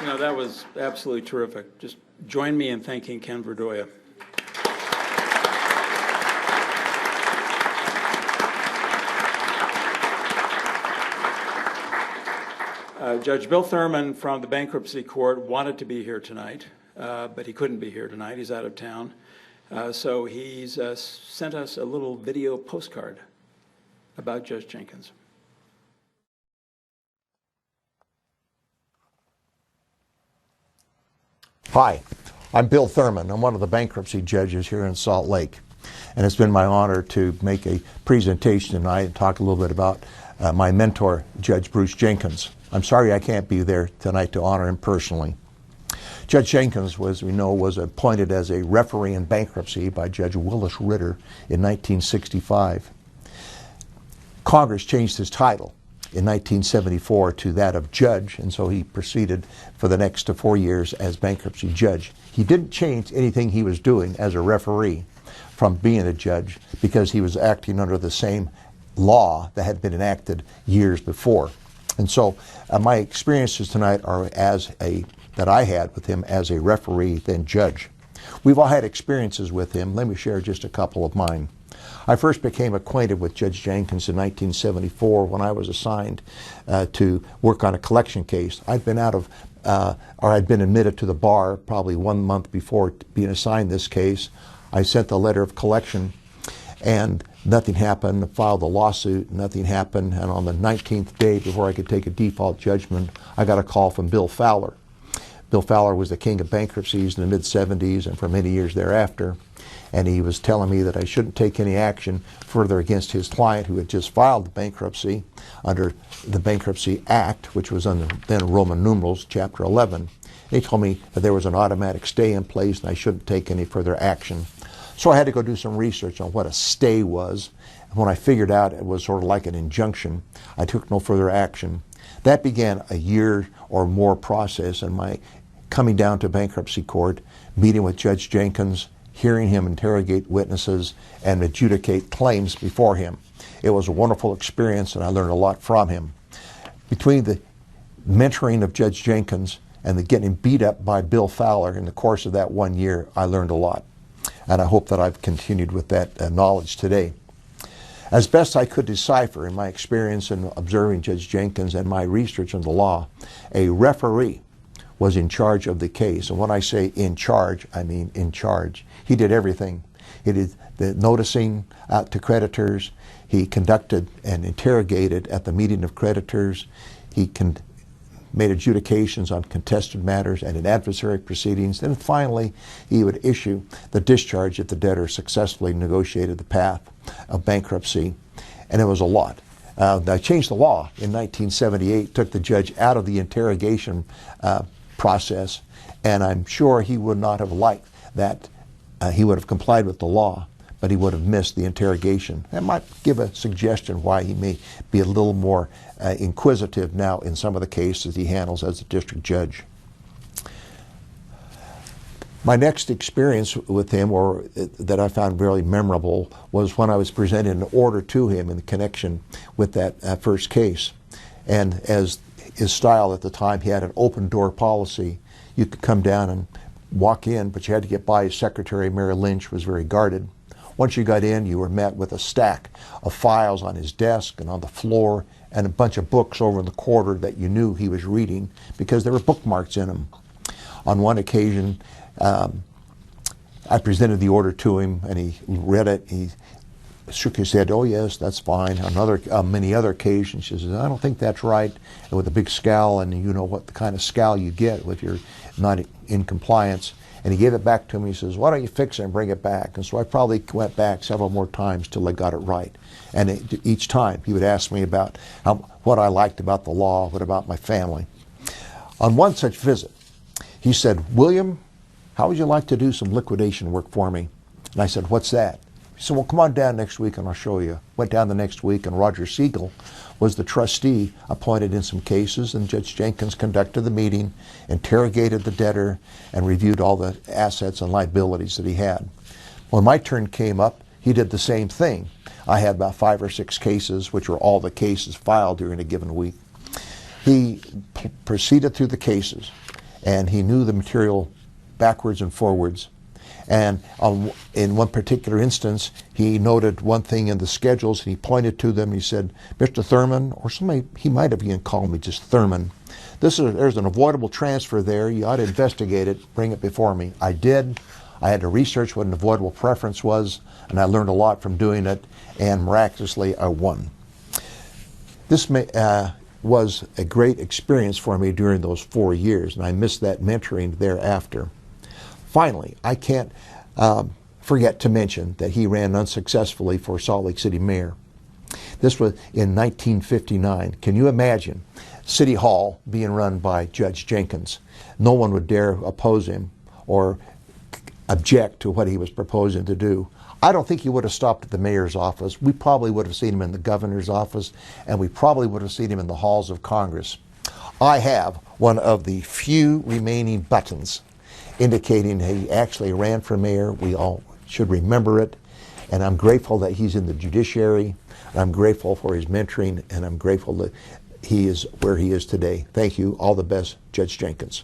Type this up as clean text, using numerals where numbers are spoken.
You know, that was absolutely terrific. Just join me in thanking Ken Verdoya. Judge Bill Thurman from the Bankruptcy Court wanted to be here tonight, but he couldn't be here tonight. He's out of town. So he's sent us a little video postcard about Judge Jenkins. Hi, I'm Bill Thurman. I'm one of the bankruptcy judges here in Salt Lake. And it's been my honor to make a presentation tonight and talk a little bit about my mentor, Judge Bruce Jenkins. I'm sorry I can't be there tonight to honor him personally. Judge Jenkins, as we know, was appointed as a referee in bankruptcy by Judge Willis Ritter in 1965. Congress changed his title in 1974 to that of judge, and so he proceeded for the next 4 years as bankruptcy judge. He didn't change anything he was doing as a referee from being a judge because he was acting under the same law that had been enacted years before. And so my experiences tonight are that I had with him as a referee, then judge. We've all had experiences with him. Let me share just a couple of mine. I first became acquainted with Judge Jenkins in 1974 when I was assigned to work on a collection case. I'd been I'd been admitted to the bar probably 1 month before being assigned this case. I sent the letter of collection and nothing happened. I filed a lawsuit, nothing happened. And on the 19th day before I could take a default judgment, I got a call from Bill Fowler. Bill Fowler was the king of bankruptcies in the mid-70s and for many years thereafter. And he was telling me that I shouldn't take any action further against his client who had just filed the bankruptcy under the Bankruptcy Act, which was under then Roman numerals, Chapter 11. He told me that there was an automatic stay in place and I shouldn't take any further action. So I had to go do some research on what a stay was. And when I figured out it was sort of like an injunction, I took no further action. That began a year or more process in my coming down to bankruptcy court, meeting with Judge Jenkins, hearing him interrogate witnesses and adjudicate claims before him. It was a wonderful experience and I learned a lot from him. Between the mentoring of Judge Jenkins and the getting beat up by Bill Fowler in the course of that 1 year, I learned a lot. And I hope that I've continued with that knowledge today. As best I could decipher in my experience in observing Judge Jenkins and my research on the law, a referee was in charge of the case. And when I say in charge, I mean in charge. He did everything. He did the noticing out to creditors. He conducted and interrogated at the meeting of creditors. He made adjudications on contested matters and in adversary proceedings. Then finally, he would issue the discharge if the debtor successfully negotiated the path of bankruptcy. And it was a lot. I changed the law in 1978, took the judge out of the interrogation process, and I'm sure he would not have liked that. He would have complied with the law, but he would have missed the interrogation. That might give a suggestion why he may be a little more inquisitive now in some of the cases he handles as a district judge. My next experience with him, or that I found very memorable, was when I was presented an order to him in connection with that first case. And as his style at the time, he had an open door policy. You could come down and walk in, but you had to get by his secretary, Mary Lynch, was very guarded. Once you got in, you were met with a stack of files on his desk and on the floor and a bunch of books over in the corner that you knew he was reading because there were bookmarks in them. On one occasion, I presented the order to him and he read it. He shook his head, "Oh yes, that's fine." On many other occasions, he says, "I don't think that's right," and with a big scowl, and you know what the kind of scowl you get if you're not in compliance. And he gave it back to me. He says, "Why don't you fix it and bring it back?" And so I probably went back several more times till I got it right. And each time he would ask me about what I liked about the law, what about my family. On one such visit, he said, "William, how would you like to do some liquidation work for me?" And I said, "What's that?" He said, "Well, come on down next week and I'll show you." Went down the next week and Roger Siegel was the trustee appointed in some cases, and Judge Jenkins conducted the meeting, interrogated the debtor, and reviewed all the assets and liabilities that he had. When my turn came up, he did the same thing. I had about 5 or 6 cases, which were all the cases filed during a given week. He proceeded through the cases, and he knew the material backwards and forwards. And in one particular instance, he noted one thing in the schedules, and he pointed to them. He said, "Mr. Thurman," or somebody, he might have even called me just Thurman, there's an avoidable transfer there. You ought to investigate it, bring it before me. I did. I had to research what an avoidable preference was, and I learned a lot from doing it, and miraculously, I won. This was a great experience for me during those 4 years, and I missed that mentoring thereafter. Finally, I can't forget to mention that he ran unsuccessfully for Salt Lake City mayor. This was in 1959. Can you imagine City Hall being run by Judge Jenkins? No one would dare oppose him or object to what he was proposing to do. I don't think he would have stopped at the mayor's office. We probably would have seen him in the governor's office, and we probably would have seen him in the halls of Congress. I have one of the few remaining buttons indicating he actually ran for mayor. We all should remember it, and I'm grateful that he's in the judiciary. I'm grateful for his mentoring, and I'm grateful that he is where he is today. Thank you. All the best, Judge Jenkins.